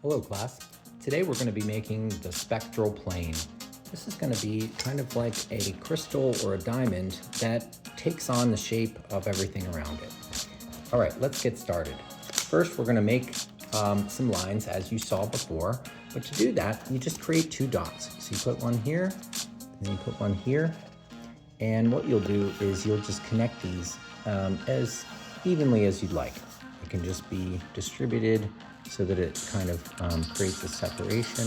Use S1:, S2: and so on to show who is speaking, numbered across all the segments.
S1: Hello class. Today we're going to be making the spectral plane. This is going to be kind of like a crystal or a diamond that takes on the shape of everything around it. All right, let's get started. First, we're going to make some lines as you saw before, but to do that, you just create two dots. So you put one here, and then you put one here, and what you'll do is you'll just connect these as evenly as you'd like. It can just be distributed so that it kind of creates a separation.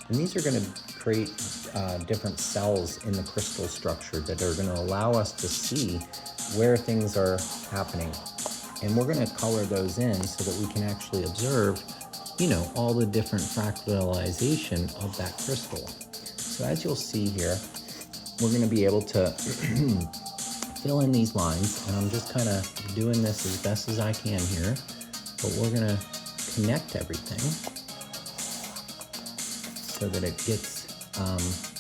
S1: And these are going to create different cells in the crystal structure that are going to allow us to see where things are happening. And we're going to color those in so that we can actually observe, all the different fractalization of that crystal. So as you'll see here, we're going to be able to fill in these lines, and I'm just kind of doing this as best as I can here, but we're going to connect everything so that it gets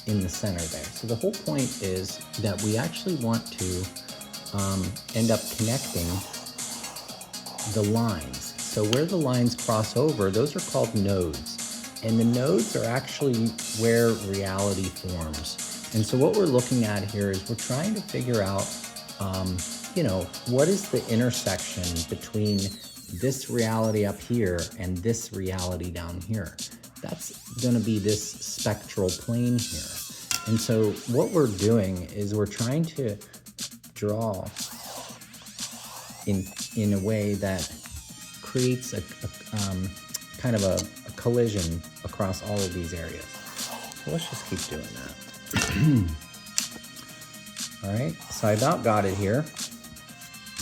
S1: in the center there. So the whole point is that we actually want to end up connecting the lines. So where the lines cross over, those are called nodes. And the nodes are actually where reality forms. And so what we're looking at here is we're trying to figure out, what is the intersection between this reality up here and this reality down here. That's going to be this spectral plane here. And so what we're doing is we're trying to draw in a way that creates a kind of a collision across all of these areas. So let's just keep doing that. All right, so I about got it here.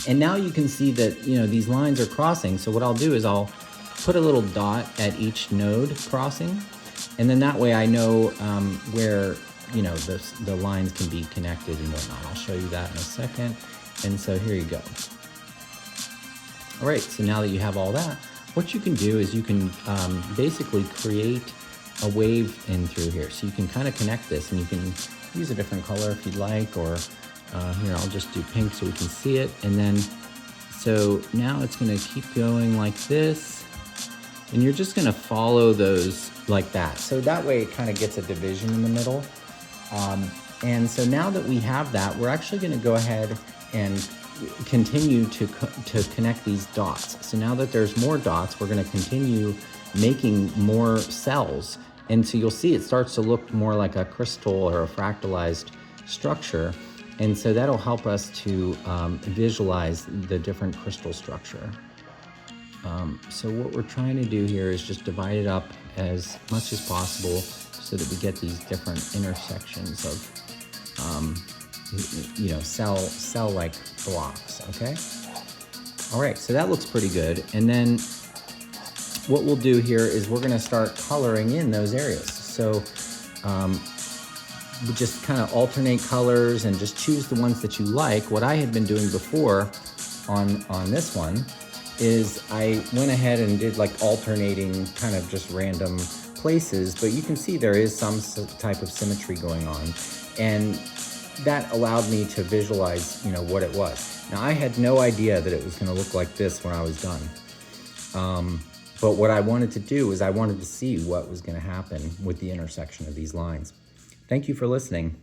S1: And now you can see that, these lines are crossing. So what I'll do is I'll put a little dot at each node crossing. And then that way I know where, the lines can be connected and whatnot. I'll show you that in a second. And so here you go. All right, so now that you have all that, what you can do is you can basically create a wave in through here. So you can kind of connect this, and you can use a different color if you'd like, or here, I'll just do pink so we can see it. And then, so now it's gonna keep going like this, and you're just gonna follow those like that. So that way it kind of gets a division in the middle. And so now that we have that, we're actually gonna go ahead and continue to connect these dots. So now that there's more dots, we're gonna continue making more cells. And so you'll see it starts to look more like a crystal or a fractalized structure. And so that'll help us to visualize the different crystal structure. So what we're trying to do here is just divide it up as much as possible so that we get these different intersections of, cell-like blocks, okay? All right, so that looks pretty good. And then what we'll do here is we're gonna start coloring in those areas. So we just kind of alternate colors and just choose the ones that you like. What I had been doing before on this one is I went ahead and did like alternating kind of just random places, but you can see there is some type of symmetry going on. And that allowed me to visualize, what it was. Now I had no idea that it was gonna look like this when I was done. But what I wanted to do is I wanted to see what was gonna happen with the intersection of these lines. Thank you for listening.